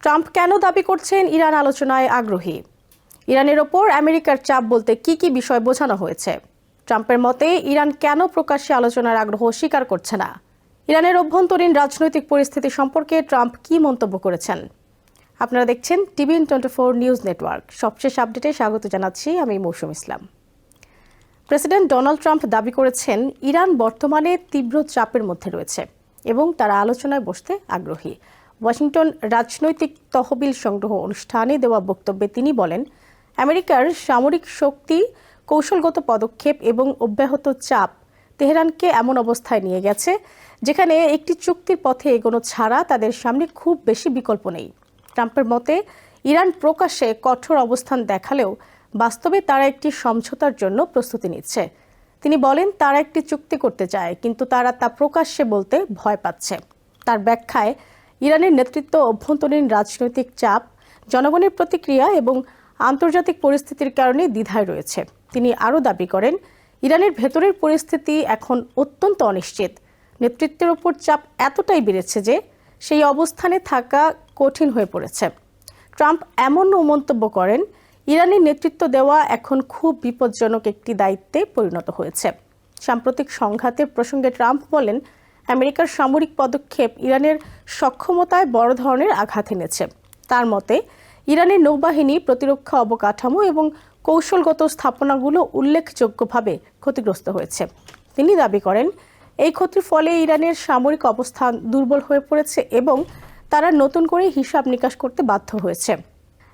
Trump কেন দাবি করছেন ইরান আলোচনায় আগ্রহী? ইরানের ওপর আমেরিকার চাপ বলতে কি কি বিষয় বোঝানো হয়েছে? ট্রাম্পের মতে ইরান কেন প্রকাশ্যে আলোচনার আগ্রহ স্বীকার করছে না? ইরানের অভ্যন্তরীণ রাজনৈতিক পরিস্থিতি সম্পর্কে ট্রাম্প কি মন্তব্য করেছেন? আপনারা দেখছেন TVN24 নিউজ নেটওয়ার্ক। সবশেষ আপডেটে স্বাগত জানাচ্ছি আমি মৌসুম ইসলাম। প্রেসিডেন্ট ডোনাল্ড ট্রাম্প দাবি করেছেন ইরান বর্তমানে তীব্র চাপের মধ্যে রয়েছে এবং তারা আলোচনায় বসতে আগ্রহী। ওয়াশিংটন রাজনৈতিক তহবিল সংগ্রহ অনুষ্ঠানে দেওয়া বক্তব্যে তিনি বলেন, আমেরিকার সামরিক শক্তি, কৌশলগত পদক্ষেপ এবং অব্যাহত চাপ তেহরানকে এমন অবস্থায় নিয়ে গেছে যেখানে একটি চুক্তির পথে এগোনো ছাড়া তাদের সামনে খুব বেশি বিকল্প নেই। ট্রাম্পের মতে ইরান প্রকাশ্যে কঠোর অবস্থান দেখালেও বাস্তবে তারা একটি সমঝোতার জন্য প্রস্তুতি নিচ্ছে। তিনি বলেন, তারা একটি চুক্তি করতে চায়, কিন্তু তারা তা প্রকাশ্যে বলতে ভয় পাচ্ছে। তার ব্যাখ্যায় ইরানের নেতৃত্ব, অভ্যন্তরীণ রাজনৈতিক চাপ, জনগণের প্রতিক্রিয়া এবং আন্তর্জাতিক পরিস্থিতির কারণে দ্বিধায় রয়েছে। তিনি আরও দাবি করেন, ইরানের ভেতরের পরিস্থিতি এখন অত্যন্ত অনিশ্চিত। নেতৃত্বের ওপর চাপ এতটাই বেড়েছে যে সেই অবস্থানে থাকা কঠিন হয়ে পড়েছে। ট্রাম্প এমনও মন্তব্য করেন, ইরানের নেতৃত্ব দেওয়া এখন খুব বিপজ্জনক একটি দায়িত্বে পরিণত হয়েছে। সাম্প্রতিক সংঘাতের প্রসঙ্গে ট্রাম্প বলেন, আমেরিকার সামরিক পদক্ষেপ ইরানের সক্ষমতায় বড় ধরনের আঘাত এনেছে। তার মতে ইরানের নৌবাহিনী, প্রতিরক্ষা অবকাঠামো এবং কৌশলগত স্থাপনাগুলো উল্লেখযোগ্যভাবে ক্ষতিগ্রস্ত হয়েছে। তিনি দাবি করেন, এই ক্ষতির ফলে ইরানের সামরিক অবস্থান দুর্বল হয়ে পড়েছে এবং তারা নতুন করে হিসাব নিকাশ করতে বাধ্য হয়েছে।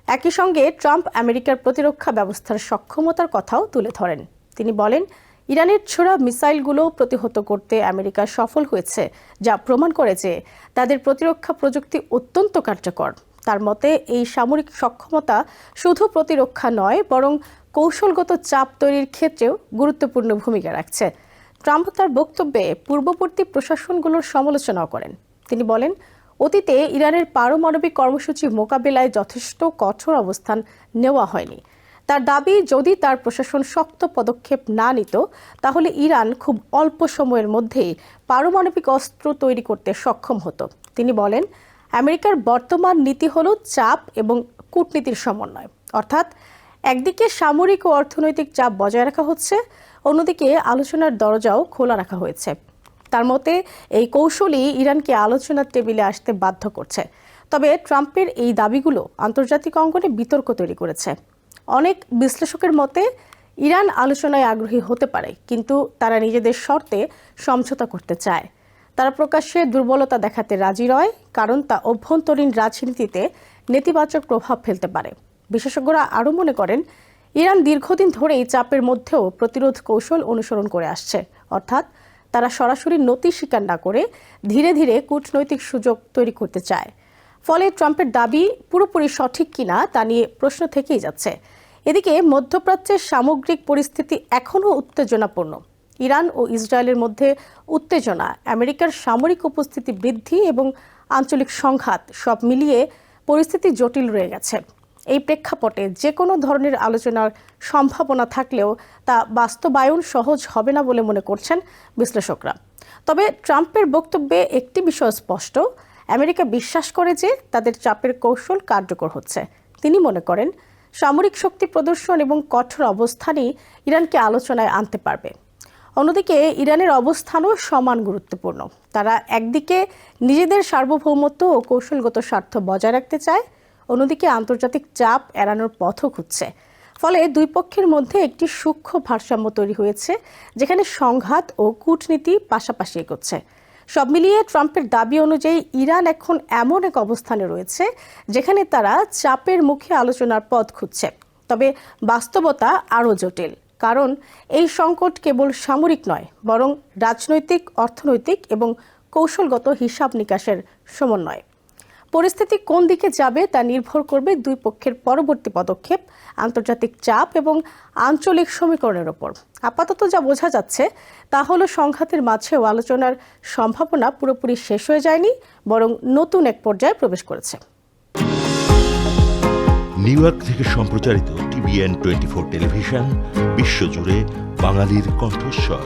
একই সঙ্গে ট্রাম্প আমেরিকার প্রতিরক্ষা ব্যবস্থার সক্ষমতার কথাও তুলে ধরেন। তিনি বলেন, ইরানের ছোড়া মিসাইলগুলো প্রতিহত করতে আমেরিকা সফল হয়েছে, যা প্রমাণ করে যে তাদের প্রতিরক্ষা প্রযুক্তি অত্যন্ত কার্যকর। তার মতে এই সামরিক সক্ষমতা শুধু প্রতিরক্ষা নয়, বরং কৌশলগত চাপ তৈরির ক্ষেত্রেও গুরুত্বপূর্ণ ভূমিকা রাখছে। ট্রাম্প তার বক্তব্যে পূর্ববর্তী প্রশাসনগুলোর সমালোচনাও করেন। তিনি বলেন, অতীতে ইরানের পারমাণবিক কর্মসূচি মোকাবিলায় যথেষ্ট কঠোর অবস্থান নেওয়া হয়নি। তার দাবি, যদি তার প্রশাসন শক্ত পদক্ষেপ না নিত তাহলে ইরান খুব অল্প সময়ের মধ্যেই পারমাণবিক অস্ত্র তৈরি করতে সক্ষম হতো। তিনি বলেন, আমেরিকার বর্তমান নীতি হল চাপ এবং কূটনীতির সমন্বয়। অর্থাৎ একদিকে সামরিক ও অর্থনৈতিক চাপ বজায় রাখা হচ্ছে, অন্যদিকে আলোচনার দরজাও খোলা রাখা হয়েছে। তার মতে এই কৌশলই ইরানকে আলোচনার টেবিলে আসতে বাধ্য করছে। তবে ট্রাম্পের এই দাবিগুলো আন্তর্জাতিক অঙ্গনে বিতর্ক তৈরি করেছে। অনেক বিশ্লেষকের মতে ইরান আলোচনায় আগ্রহী হতে পারে, কিন্তু তারা নিজেদের শর্তে সমঝোতা করতে চায়। তারা প্রকাশ্যে দুর্বলতা দেখাতে রাজি নয়, কারণ তা অভ্যন্তরীণ রাজনীতিতে নেতিবাচক প্রভাব ফেলতে পারে। বিশেষজ্ঞরা আরও মনে করেন, ইরান দীর্ঘদিন ধরেই চাপের মধ্যেও প্রতিরোধ কৌশল অনুসরণ করে আসছে। অর্থাৎ তারা সরাসরি নতি স্বীকার না করে ধীরে ধীরে কূটনৈতিক সুযোগ তৈরি করতে চায়। ফলে ট্রাম্পের দাবি পুরোপুরি সঠিক কিনা তা নিয়ে প্রশ্ন থেকেই যাচ্ছে। এদিকে মধ্যপ্রাচ্যের সামগ্রিক পরিস্থিতি এখনও উত্তেজনাপূর্ণ। ইরান ও ইসরায়েলের মধ্যে উত্তেজনা, আমেরিকার সামরিক উপস্থিতি বৃদ্ধি এবং আঞ্চলিক সংঘাত সব মিলিয়ে পরিস্থিতি জটিল রয়ে গেছে। এই প্রেক্ষাপটে যে কোনো ধরনের আলোচনার সম্ভাবনা থাকলেও তা বাস্তবায়ন সহজ হবে না বলে মনে করছেন বিশ্লেষকরা। তবে ট্রাম্পের বক্তব্যে একটি বিষয় স্পষ্ট, আমেরিকা বিশ্বাস করে যে তাদের চাপের কৌশল কার্যকর হচ্ছে। তিনি মনে করেন, সামরিক শক্তি প্রদর্শন এবং কঠোর অবস্থানই ইরানকে আলোচনায় আনতে পারবে। অন্যদিকে ইরানের অবস্থানও সমান গুরুত্বপূর্ণ। তারা একদিকে নিজেদের সার্বভৌমত্ব ও কৌশলগত স্বার্থ বজায় রাখতে চায়, অন্যদিকে আন্তর্জাতিক চাপ এড়ানোর পথও খুঁজছে। ফলে দুই পক্ষের মধ্যে একটি সূক্ষ্ম ভারসাম্য তৈরি হয়েছে, যেখানে সংঘাত ও কূটনীতি পাশাপাশি এগোচ্ছে। সব মিলিয়ে ট্রাম্পের দাবি অনুযায়ী ইরান এখন এমন এক অবস্থানে রয়েছে যেখানে তারা চাপের মুখে আলোচনার পথ খুঁজছে। তবে বাস্তবতা আরও জটিল, কারণ এই সংকট কেবল সামরিক নয়, বরং রাজনৈতিক, অর্থনৈতিক এবং কৌশলগত হিসাব নিকাশের সমন্বয়। পরিস্থিতি কোন দিকে যাবে তা নির্ভর করবে দুই পক্ষের পরবর্তী পদক্ষেপ, আন্তর্জাতিক চাপ এবং আঞ্চলিক সমীকরণের ওপর। আপাতত যা বোঝা যাচ্ছে তা হলো সংঘাতের মাঝেও আলোচনার সম্ভাবনা পুরোপুরি শেষ হয়ে যায়নি, বরং নতুন এক পর্যায়ে প্রবেশ করেছে। নিউ ইয়র্ক থেকে সম্প্রচারিত TVN24 টেলিভিশন বিশ্বজুড়ে বাঙালির কণ্ঠস্বর।